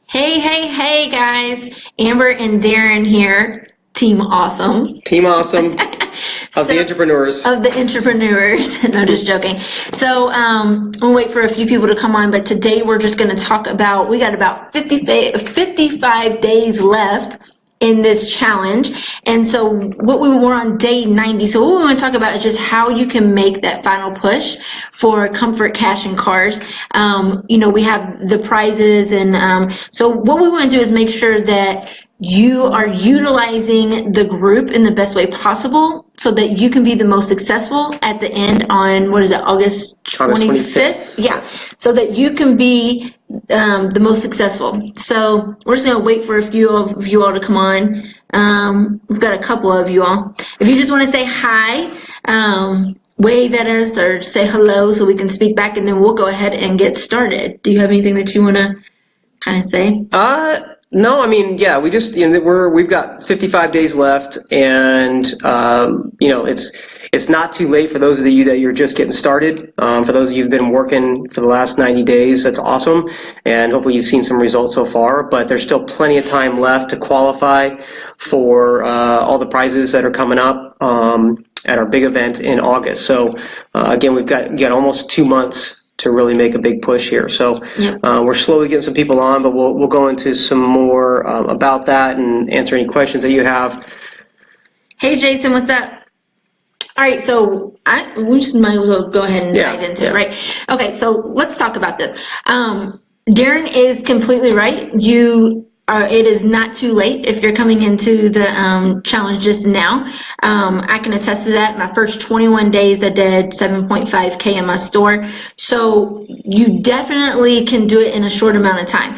Hey, hey, hey, guys. Amber and Darren here. Team Awesome. Team Awesome of the entrepreneurs. Of the entrepreneurs. No, just joking. So we'll wait for a few people to come on, but today we're just going to talk about, we got about 55 days left in this challenge. And so what we were on day 90. So what we want to talk about is just how you can make that final push for Comfort Cash and Cars. We have the prizes, and so what we want to do is make sure that you are utilizing the group in the best way possible so that you can be the most successful at the end on, what is it, August 25th? Yeah, so that you can be the most successful. So we're just going to wait for a few of you all to come on. We've got a couple of you all. If you just want to say hi, wave at us or say hello so we can speak back, and then we'll go ahead and get started. Do you have anything that you want to kind of say? No, I mean, yeah, we just, we've got 55 days left, and, it's not too late for those of you that you're just getting started. For those of you who've been working for the last 90 days, that's awesome, and hopefully you've seen some results so far, but there's still plenty of time left to qualify for all the prizes that are coming up at our big event in August. So, again, we've got almost 2 months to really make a big push here. So Yep. We're slowly getting some people on, but we'll go into some more about that and answer any questions that you have. Hey, Jason, what's up? All right, so we just might as well go ahead and dive into it, right? Okay, so let's talk about this. Darren is completely right. It is not too late if you're coming into the challenge just now. I can attest to that. My first 21 days, I did 7.5K in my store. So you definitely can do it in a short amount of time.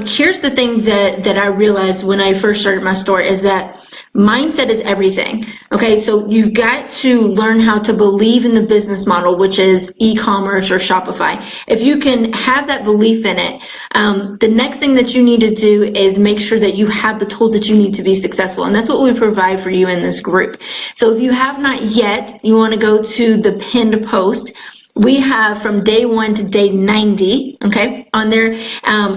Here's the thing that I realized when I first started my store is that mindset is everything. Okay, so you've got to learn how to believe in the business model, which is e-commerce or Shopify. If you can have that belief in it, the next thing that you need to do is make sure that you have the tools that you need to be successful. And that's what we provide for you in this group. So if you have not yet, you want to go to the pinned post. We have from day 1 to day 90, okay, on there.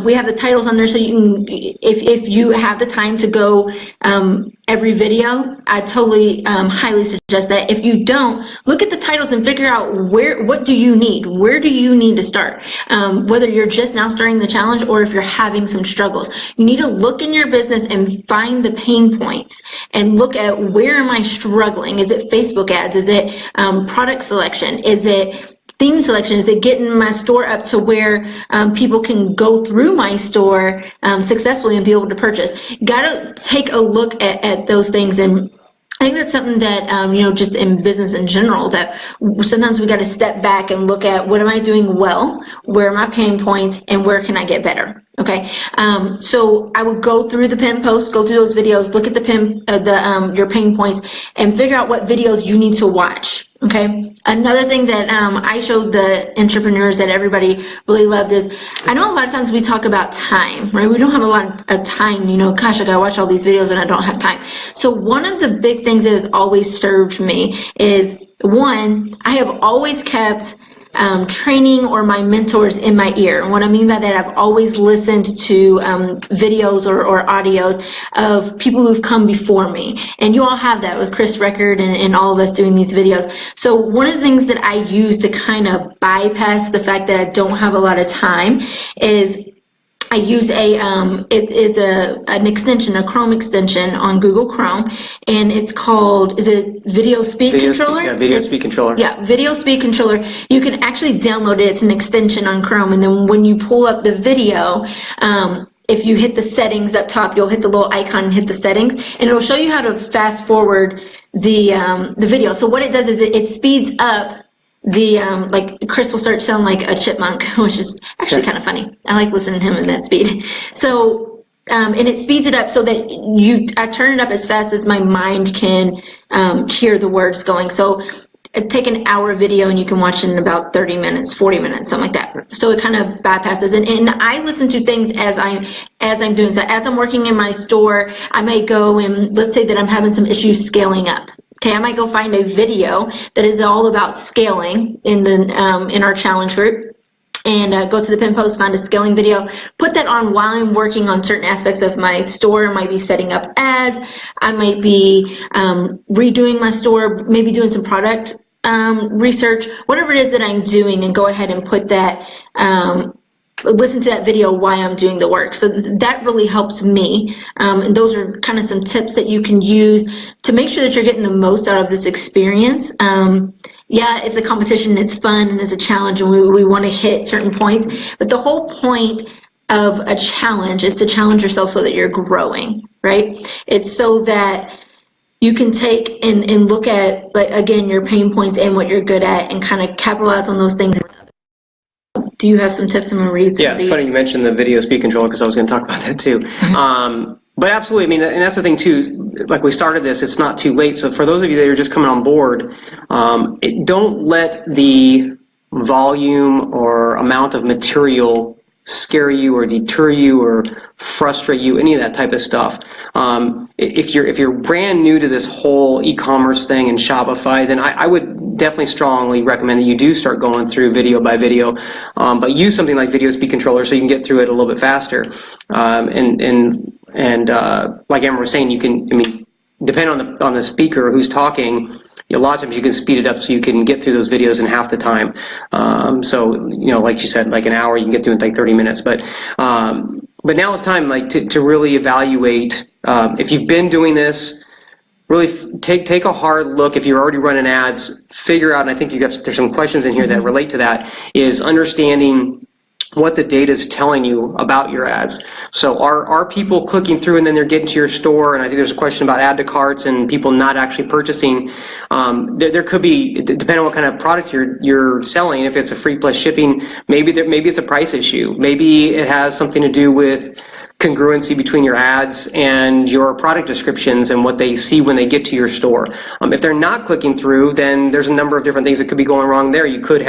We have the titles on there, so you can, if you have the time to go every video, I totally highly suggest that. If you don't, look at the titles and figure out what do you need? Where do you need to start? Whether you're just now starting the challenge or if you're having some struggles. You need to look in your business and find the pain points and look at where am I struggling? Is it Facebook ads? Is it product selection? Is it theme selection? Is it getting my store up to where people can go through my store successfully and be able to purchase? Got to take a look at those things. And I think that's something that, just in business in general, that sometimes we got to step back and look at what am I doing well, where are my pain points, and where can I get better? Okay, so I would go through the pin posts, go through those videos, look at the your pain points, and figure out what videos you need to watch. Okay, another thing that I showed the entrepreneurs that everybody really loved is, I know a lot of times we talk about time, right? We don't have a lot of time, gosh, I gotta watch all these videos and I don't have time. So one of the big things that has always served me is, one, I have always kept training or my mentors in my ear. And what I mean by that, I've always listened to videos or audios of people who've come before me. And you all have that with Chris Record and all of us doing these videos. So one of the things that I use to kind of bypass the fact that I don't have a lot of time is I use it is an extension, a Chrome extension on Google Chrome, and it's called, is it Video Speed Controller? Video Speed Controller. Yeah, Video Speed Controller. You can actually download it. It's an extension on Chrome, and then when you pull up the video, if you hit the settings up top, you'll hit the little icon and hit the settings, and it'll show you how to fast forward the video. So what it does is it speeds up like Chris will start to sound like a chipmunk, which is actually kind of funny. I like listening to him in that speed. So, and it speeds it up so that I turn it up as fast as my mind can hear the words going. So take an hour video and you can watch it in about 30 minutes, 40 minutes, something like that. So it kind of bypasses. And I listen to things as I'm doing. So as I'm working in my store, I might go and let's say that I'm having some issues scaling up. Okay, I might go find a video that is all about scaling in our challenge group. and go to the pin post, find a scaling video, put that on while I'm working on certain aspects of my store. I might be setting up ads, I might be redoing my store, maybe doing some product research, whatever it is that I'm doing, and go ahead and put that, listen to that video while I'm doing the work. So that really helps me, and those are kind of some tips that you can use to make sure that you're getting the most out of this experience. Yeah, it's a competition, it's fun, and it's a challenge, and we want to hit certain points, but the whole point of a challenge is to challenge yourself so that you're growing, right? It's so that you can take and look at, like, again, your pain points and what you're good at, and kind of capitalize on those things. Do you have some tips and reasons? Yeah, it's funny you mentioned the video speed controller, because I was going to talk about that too. But absolutely, I mean, and that's the thing too, like we started this, it's not too late. So for those of you that are just coming on board, don't let the volume or amount of material scare you or deter you or frustrate you, any of that type of stuff. If you're brand new to this whole e-commerce thing and Shopify, then I would definitely strongly recommend that you do start going through video by video, but use something like Video Speed Controller so you can get through it a little bit faster. And like Amber was saying, you can, I mean, depending on the speaker who's talking, a lot of times you can speed it up so you can get through those videos in half the time. So, you know, like you said, like an hour, you can get through in like 30 minutes. But now it's time, like, to really evaluate. If you've been doing this, really take a hard look. If you're already running ads, figure out, and I think there's some questions in here that relate to that, is understanding what the data is telling you about your ads. So are people clicking through and then they're getting to your store? And I think there's a question about add to carts and people not actually purchasing. There could be, depending on what kind of product you're selling, if it's a free plus shipping, maybe it's a price issue. Maybe it has something to do with congruency between your ads and your product descriptions and what they see when they get to your store. If they're not clicking through, then there's a number of different things that could be going wrong there. It could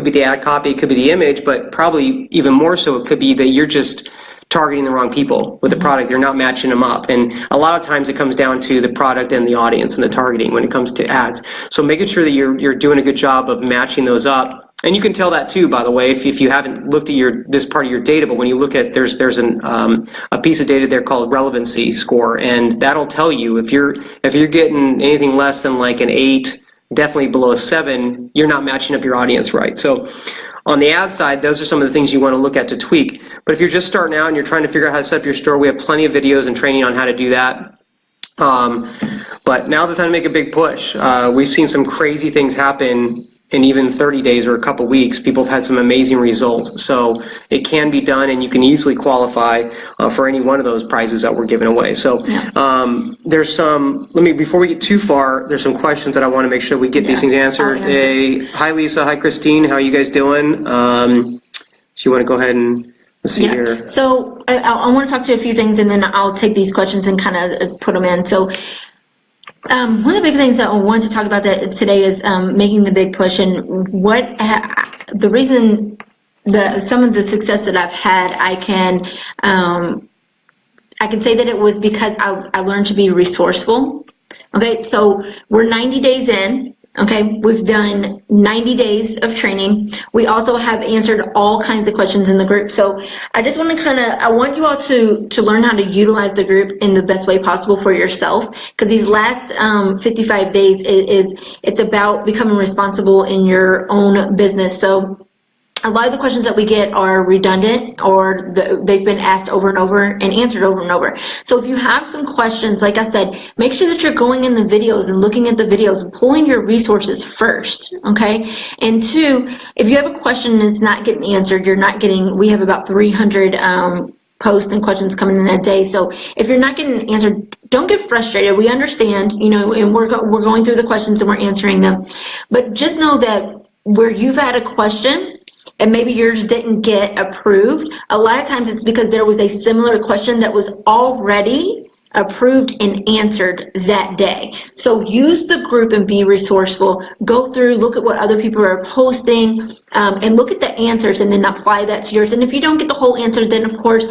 be the ad copy, it could be the image, but probably even more so it could be that you're just targeting the wrong people with the product. They're not matching them up. And a lot of times it comes down to the product and the audience and the targeting when it comes to ads. So making sure that you're doing a good job of matching those up. And you can tell that too, by the way, if you haven't looked at this part of your data. But when you look at, there's a piece of data there called relevancy score, and that'll tell you if you're getting anything less than like an 8, definitely below a 7, you're not matching up your audience right. So on the ad side, those are some of the things you want to look at to tweak. But if you're just starting out and you're trying to figure out how to set up your store, we have plenty of videos and training on how to do that. But now's the time to make a big push. We've seen some crazy things happen in even 30 days or a couple weeks. People have had some amazing results. So it can be done, and you can easily qualify for any one of those prizes that we're giving away. So there's some, before we get too far, there's some questions that I want to make sure we get these things answered. Hi Lisa, hi Christine, how are you guys doing? So you want to go ahead and let's see here. So I want to talk to you a few things, and then I'll take these questions and kind of put them in. So one of the big things that I want to talk about today is making the big push, and the reason some of the success that I've had, I can say that it was because I learned to be resourceful. Okay, so we're 90 days in. Okay, we've done 90 days of training. We also have answered all kinds of questions in the group. So I just want to I want you all to learn how to utilize the group in the best way possible for yourself, because these last 55 days it's about becoming responsible in your own business. So a lot of the questions that we get are redundant, or they've been asked over and over and answered over and over. So if you have some questions, like I said, make sure that you're going in the videos and looking at the videos and pulling your resources first, okay? And 2, if you have a question and it's not getting answered, we have about 300 posts and questions coming in a day. So if you're not getting answered, don't get frustrated. We understand, and we're going through the questions and we're answering them. But just know that where you've had a question, and maybe yours didn't get approved, a lot of times it's because there was a similar question that was already approved and answered that day. So use the group and be resourceful. Go through, look at what other people are posting, and look at the answers, and then apply that to yours. And if you don't get the whole answer, then of course,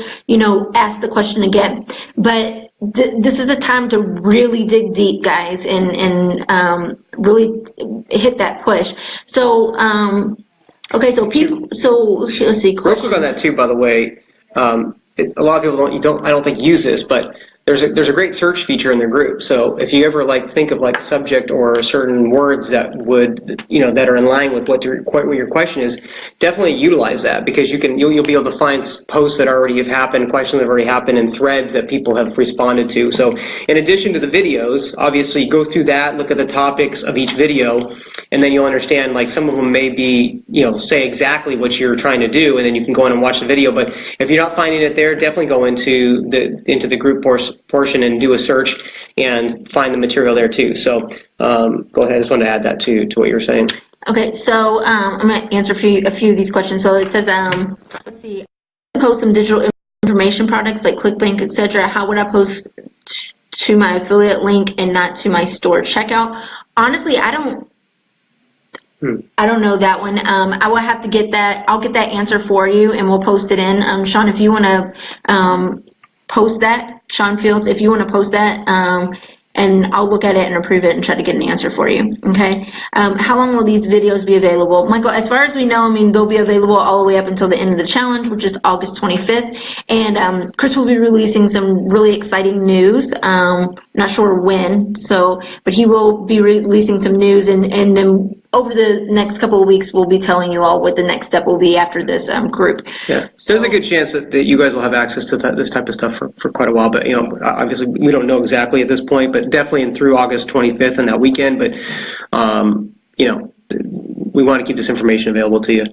ask the question again. But this is a time to really dig deep, guys, and really hit that push. So Okay, so people, so let's see. Real quick on that too, by the way, a lot of people I don't think use this, but there's a great search feature in the group. So if you ever think of a subject or certain words that would that are in line with what your question is, definitely utilize that, because you'll be able to find posts that already have happened, questions that have already happened, and threads that people have responded to. So in addition to the videos, obviously go through that, look at the topics of each video, and then you'll understand some of them may be say exactly what you're trying to do, and then you can go in and watch the video. But if you're not finding it there, definitely go into the group portion and do a search and find the material there too. So go ahead. I just wanted to add that to what you were saying. Okay, so I'm going to answer a few of these questions. So it says, let's see, post some digital information products like ClickBank, etc. How would I post to my affiliate link and not to my store checkout? Honestly, I don't know that one. I will have to get that. I'll get that answer for you, and we'll post it in. Sean, if you want to post that, Sean Fields, if you want to post that, and I'll look at it and approve it and try to get an answer for you. Okay. How long will these videos be available? Michael, as far as we know, they'll be available all the way up until the end of the challenge, which is August 25th. And Chris will be releasing some really exciting news. Not sure when, but he will be releasing some news, and then over the next couple of weeks, we'll be telling you all what the next step will be after this group. Yeah, so there's a good chance that you guys will have access to this type of stuff for quite a while. But obviously we don't know exactly at this point, but definitely through August 25th and that weekend. But we want to keep this information available to you.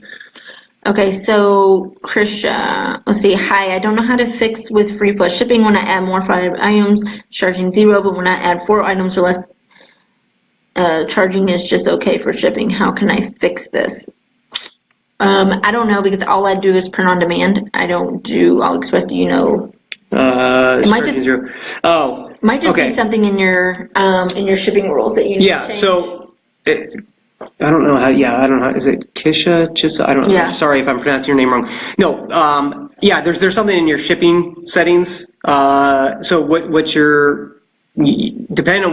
Okay, so Krisha, let's see. Hi, I don't know how to fix with free plus shipping when I add more 5 items, charging 0, but when I add 4 items or less, charging is just okay for shipping. How can I fix this? I don't know, because all I do is print on demand. I don't do AliExpress. Do you know? It might just be something in your shipping rules that you need to change. So I don't know how. Yeah, I don't know. Is it Kisha? I don't know. Yeah. Sorry if I'm pronouncing your name wrong. No. There's something in your shipping settings. So what your depending on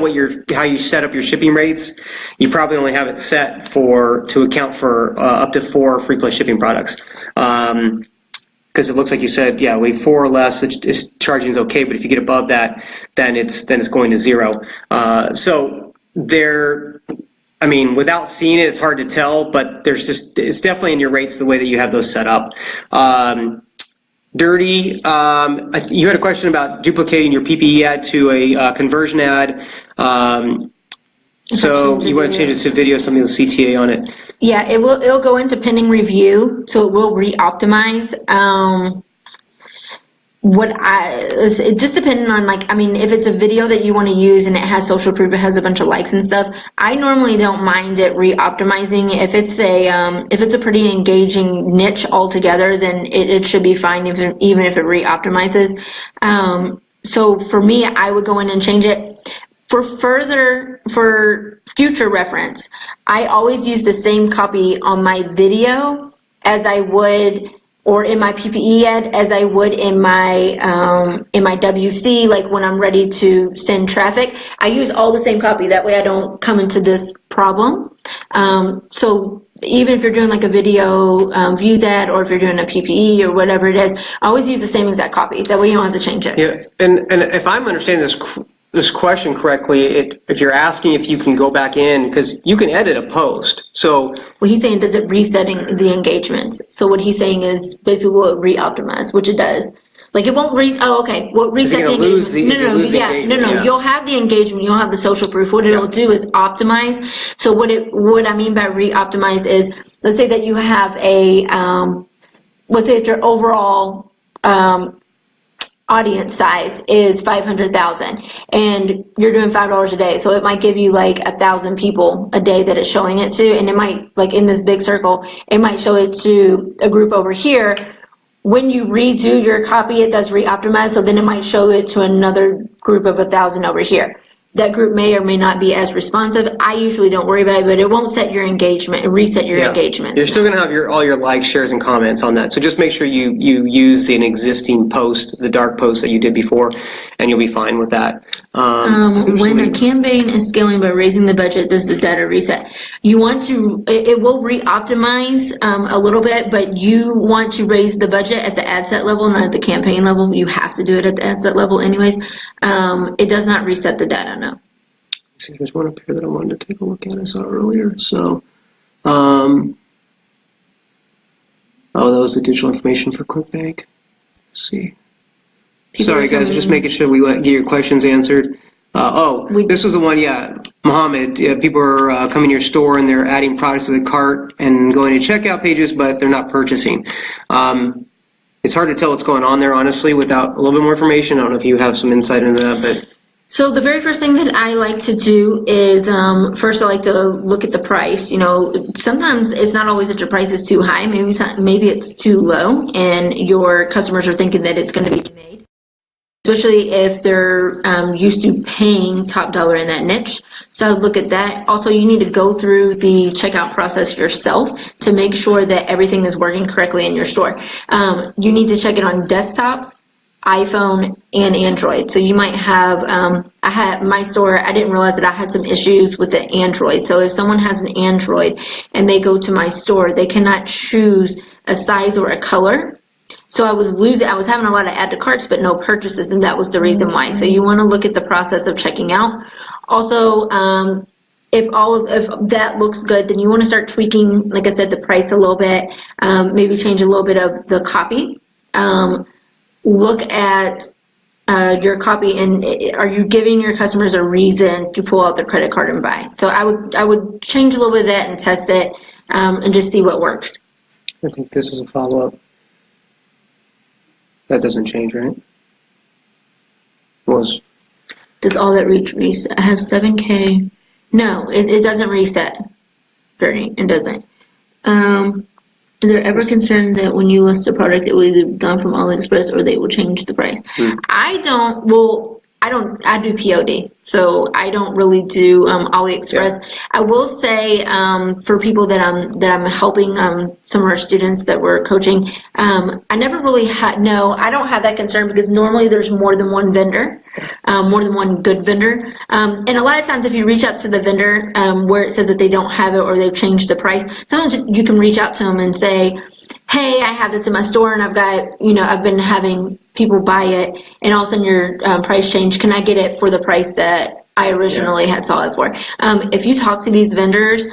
how you set up your shipping rates, you probably only have it set to account for up to 4 free plus shipping products. Because it looks like you said, we 4 or less, charging is okay, but if you get above that, then it's going to 0. So there, without seeing it, it's hard to tell, but it's definitely in your rates the way that you have those set up. Dirty, you had a question about duplicating your PPE ad to a conversion ad. So you want to change it to video, something with CTA on it. Yeah, it'll go into pending review, so it will re-optimize. It just depending on if it's a video that you want to use and it has social proof, it has a bunch of likes and stuff, I normally don't mind it re-optimizing. If it's a pretty engaging niche altogether, then it should be fine even if it re-optimizes. So for me, I would go in and change it. For future reference, I always use the same copy on my video as I would, or in my PPE ad, as I would in my WC, like when I'm ready to send traffic. I use all the same copy. That way I don't come into this problem. So even if you're doing a video views ad, or if you're doing a PPE or whatever it is, I always use the same exact copy. That way you don't have to change it. Yeah, and if I'm understanding this question correctly, if you're asking if you can go back in, because you can edit a post. So well, he's saying, does it resetting the engagements? So what he's saying is basically will it re-optimize, which it does. It won't reset the engagement. No. You'll have the engagement. You'll have the social proof. What it'll do is optimize. So what I mean by re-optimize is, let's say that you have let's say that your overall audience size is 500,000 and you're doing $5 a day, so it might give you 1,000 people a day that it's showing it to, and it might, in this big circle, it might show it to a group over here. When you redo your copy, it does re-optimize, so then it might show it to another group of 1,000 over here. that group may or may not be as responsive. I usually don't worry about it, but it won't set your engagement, reset your engagements. You're still going to have all your likes, shares, and comments on that. So just make sure you use an existing post, the dark post that you did before, and you'll be fine with that. When a campaign is scaling by raising the budget, does the data reset? You want to, it will re-optimize a little bit, but you want to raise the budget at the ad set level, not at the campaign level. You have to do it at the ad set level anyways. It does not reset the data, no. See, there's one up here that I wanted to take a look at. I saw earlier. So, oh, that was the digital information for ClickBank. Let's see. Sorry, guys, just making sure we get your questions answered. This was the one, Mohammed. People are coming to your store and they're adding products to the cart and going to checkout pages, but they're not purchasing. It's hard to tell what's going on there, honestly, without a little bit more information. I don't know if you have some insight into that, but. So the very first thing that I like to do is, first I like to look at the price. You know, sometimes it's not always that your price is too high. Maybe it's too low, and your customers are thinking that it's going to be made. Especially if they're used to paying top dollar in that niche. So I would look at that. Also, you need to go through the checkout process yourself to make sure that everything is working correctly in your store. You need to check it on desktop, iPhone, and Android. So you might have, I had my store, I didn't realize that I had some issues with the Android. So if someone has an Android and they go to my store, they cannot choose a size or a color. So I was having a lot of add to carts, but no purchases, and that was the reason why. So you want to look at the process of checking out. Also, if that looks good, then you want to start tweaking, like I said, the price a little bit, maybe change a little bit of the copy. Look at your copy, and are you giving your customers a reason to pull out their credit card and buy? So I would change a little bit of that and test it, and just see what works. I think this is a follow-up. That doesn't change, right? Does all that reset? I have 7K. No, it doesn't reset, Bernie. It doesn't. Is there ever concern that when you list a product, it will either be gone from AliExpress or they will change the price? I do POD, so I don't really do AliExpress. Yeah. I will say for people that I'm helping, some of our students that we're coaching, I never really I don't have that concern because normally there's more than one vendor, more than one good vendor. And a lot of times if you reach out to the vendor where it says that they don't have it or they've changed the price, sometimes you can reach out to them and say, hey, I have this in my store and I've been having people buy it and all of a sudden your price changed. Can I get it for the price that I originally had saw it for? If you talk to these vendors,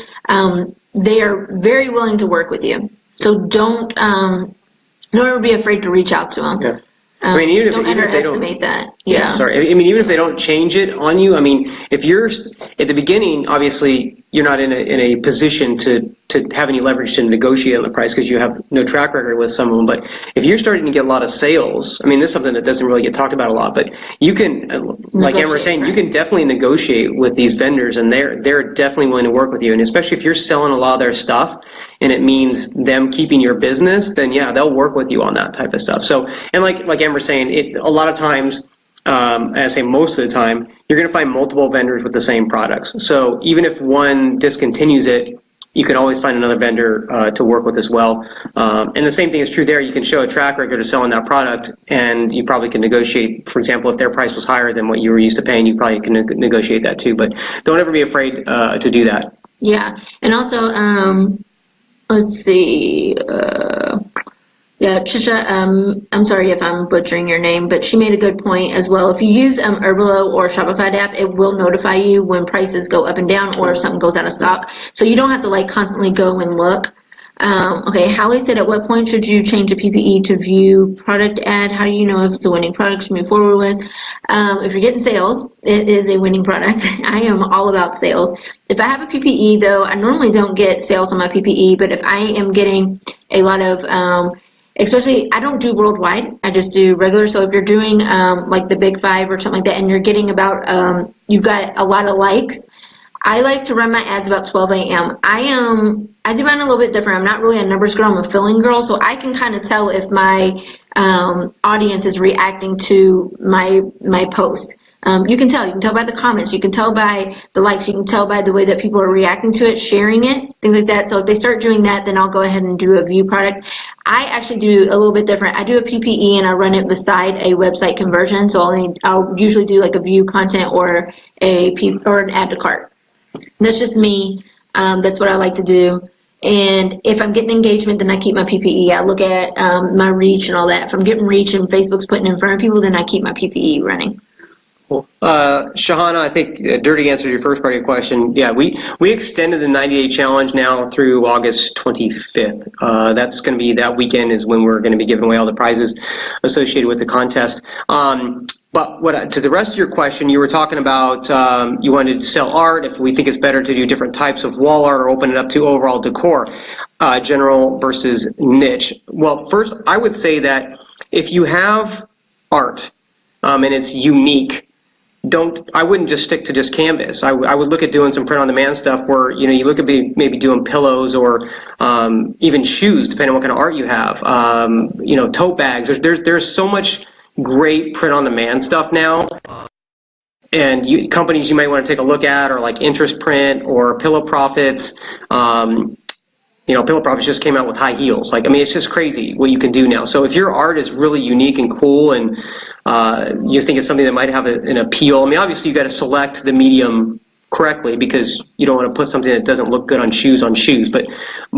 they are very willing to work with you. So don't ever be afraid to reach out to them. Yeah. I mean, even if they don't, that. Yeah. Sorry. I mean, even if they don't change it on you, I mean, if you're at the beginning, obviously you're not in a position to have any leverage to negotiate on the price because you have no track record with some of them. But if you're starting to get a lot of sales, I mean, this is something that doesn't really get talked about a lot, but you can, like Amber was saying, you can definitely negotiate with these vendors, and they're definitely willing to work with you. And especially if you're selling a lot of their stuff, and it means them keeping your business, then yeah, they'll work with you on that type of stuff. So, and like Amber was saying, a lot of times. I say most of the time, you're going to find multiple vendors with the same products. So even if one discontinues it, you can always find another vendor to work with as well. And the same thing is true there. You can show a track record of selling that product, and you probably can negotiate. For example, if their price was higher than what you were used to paying, you probably can negotiate that too. But don't ever be afraid to do that. Yeah, and also, let's see. Yeah, Trisha, I'm sorry if I'm butchering your name, but she made a good point as well. If you use Herbalo or Shopify app, it will notify you when prices go up and down or if something goes out of stock. So you don't have to constantly go and look. Okay, Hallie said, at what point should you change a PPE to view product ad? How do you know if it's a winning product to move forward with? If you're getting sales, it is a winning product. I am all about sales. If I have a PPE, though, I normally don't get sales on my PPE, but if I am getting a lot of especially, I don't do worldwide, I just do regular. So if you're doing like the Big Five or something like that, and you're getting about, you've got a lot of likes, I like to run my ads about 12 a.m. I do mine a little bit different. I'm not really a numbers girl, I'm a filling girl, so I can kind of tell if my audience is reacting to my post. You can tell by the comments, you can tell by the likes, you can tell by the way that people are reacting to it, sharing it, things like that. So if they start doing that, then I'll go ahead and do a view product. I actually do a little bit different. I do a PPE and I run it beside a website conversion. So I'll usually do like a view content or an add to cart. That's just me. That's what I like to do. And if I'm getting engagement, then I keep my PPE. I look at my reach and all that. If I'm getting reach and Facebook's putting in front of people, then I keep my PPE running. Cool. Shahana, I think Dirty answered your first part of your question. Yeah, we extended the 90-day challenge now through August 25th. That's going to be, that weekend is when we're going to be giving away all the prizes associated with the contest. But to the rest of your question, you were talking about you wanted to sell art, if we think it's better to do different types of wall art or open it up to overall decor, general versus niche. Well, first, I would say that if you have art and it's unique, I wouldn't just stick to just canvas. I would look at doing some print-on-demand stuff where, you look at maybe doing pillows or even shoes, depending on what kind of art you have. Tote bags. There's so much great print-on-demand stuff now. And companies you might want to take a look at are like Interest Print or Pillow Profits. Pillow Profits just came out with high heels. It's just crazy what you can do now. So if your art is really unique and cool and you think it's something that might have an appeal, obviously you got to select the medium correctly because you don't want to put something that doesn't look good on shoes. But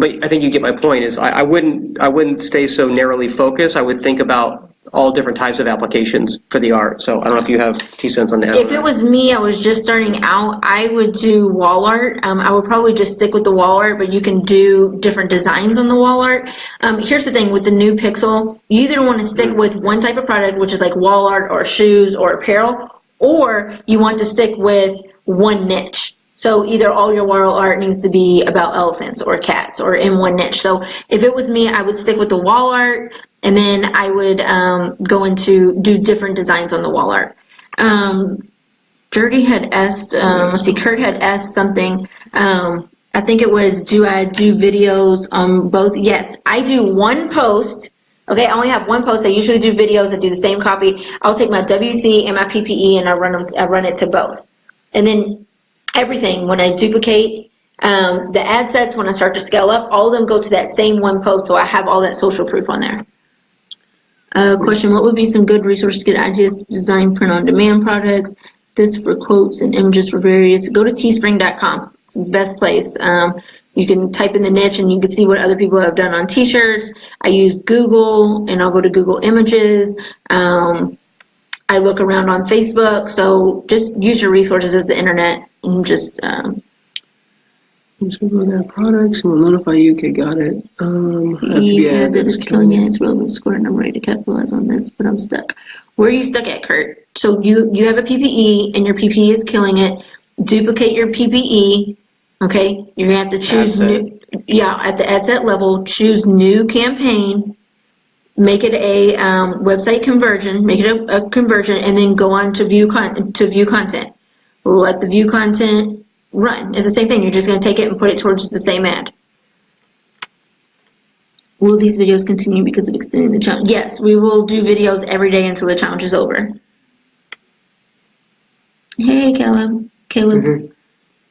I think you get my point. Is I wouldn't stay so narrowly focused. I would think about all different types of applications for the art. So I don't know if you have 2 cents on that. If it was me, I was just starting out, I would do wall art. I would probably just stick with the wall art, but you can do different designs on the wall art. Here's the thing with the new Pixel, you either want to stick with one type of product, which is like wall art or shoes or apparel, or you want to stick with one niche. So either all your wall art needs to be about elephants or cats or in one niche. So if it was me, I would stick with the wall art, and then I would go into do different designs on the wall art. Dirty had asked, Kurt had asked something. I think it was, do I do videos on both? Yes, I do one post. Okay, I only have one post. I usually do videos. I do the same copy. I'll take my WC and my PPE and I run it to both. And then everything, when I duplicate the ad sets, when I start to scale up, all of them go to that same one post, so I have all that social proof on there. Question, what would be some good resources to get ideas to design print-on-demand products? This for quotes and images for various. Go to teespring.com. It's the best place. You can type in the niche and you can see what other people have done on t-shirts. I use Google and I'll go to Google Images. I look around on Facebook, so just use your resources as the internet and just that products will notify you. Okay, got it. Yeah, that is killing it. It's relevant to score and I'm ready to capitalize on this, but I'm stuck. Where are you stuck at, Kurt? So you have a PPE and your PPE is killing it. Duplicate your PPE. Okay, you're gonna have to choose new. Yeah, at the ad set level, choose new campaign. Make it a website conversion, make it a conversion, and then go on to view content. Let the view content run. It's the same thing. You're just going to take it and put it towards the same ad. Will these videos continue because of extending the challenge? Yes, we will do videos every day until the challenge is over. Hey, Caleb. Mm-hmm.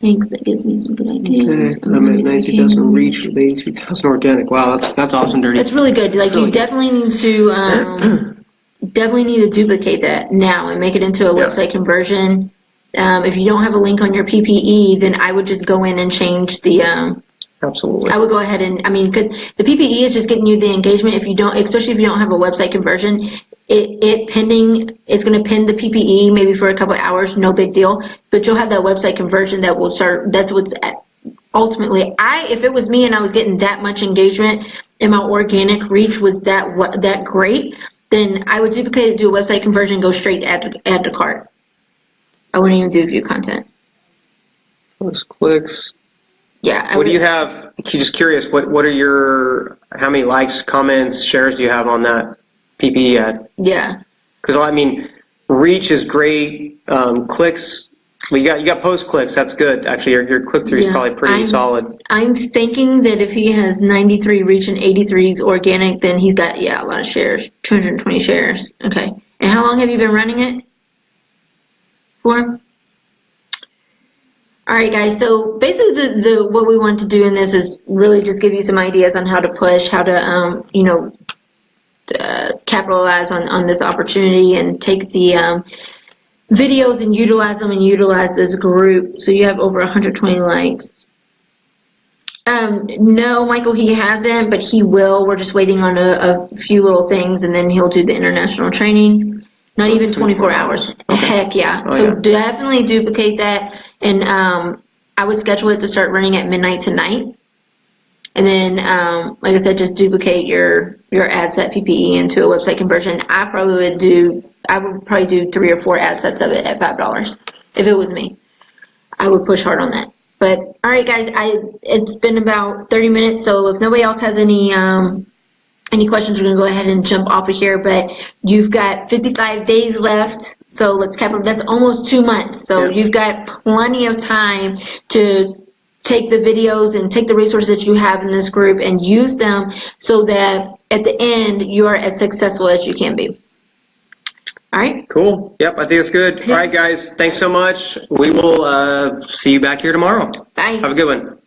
Thanks, that gives me some good ideas. Okay. I'm at 92,000 reach, 83,000 organic. Wow, that's awesome, Dirty. It's really good. Like, you definitely need to duplicate that now and make it into a website conversion. If you don't have a link on your PPE, then I would just go in and change the. Absolutely. I would go ahead and because the PPE is just getting you the engagement. If you don't, especially if you don't have a website conversion, it's going to pin the PPE maybe for a couple of hours, no big deal. But you'll have that website conversion that will start. That's what's ultimately. If it was me and I was getting that much engagement and my organic reach was that great, then I would duplicate it, do a website conversion, go straight to add to cart. I wouldn't even do view content. Post clicks. Yeah. What do you have? Just curious. What are how many likes, comments, shares do you have on that PPE ad? Yeah. Because reach is great. Clicks. Well, you got post clicks. That's good. Actually, your click through is probably pretty solid. I'm thinking that if he has 93 reach and 83 is organic, then he's got a lot of shares. 220 shares. Okay. And how long have you been running it? for. All right, guys. So basically, what we want to do in this is really just give you some ideas on how to push, how to capitalize on this opportunity and take the videos and utilize them and utilize this group. So you have over 120 likes. No, Michael, he hasn't, but he will. We're just waiting on a few little things, and then he'll do the international training. Not even 24 hours. Okay. Heck yeah. Oh, so yeah. Definitely duplicate that. And I would schedule it to start running at midnight tonight. And then, like I said, just duplicate your ad set PPE into a website conversion. I would probably do 3 or 4 ad sets of it at $5 if it was me. I would push hard on that. But all right, guys, it's been about 30 minutes. So if nobody else has any questions, we're gonna go ahead and jump off of here. But you've got 55 days left. So that's almost 2 months. So yeah. You've got plenty of time to take the videos and take the resources that you have in this group and use them so that at the end you are as successful as you can be. All right. Cool. Yep, I think it's good. All right, guys. Thanks so much. We will see you back here tomorrow. Bye. Have a good one.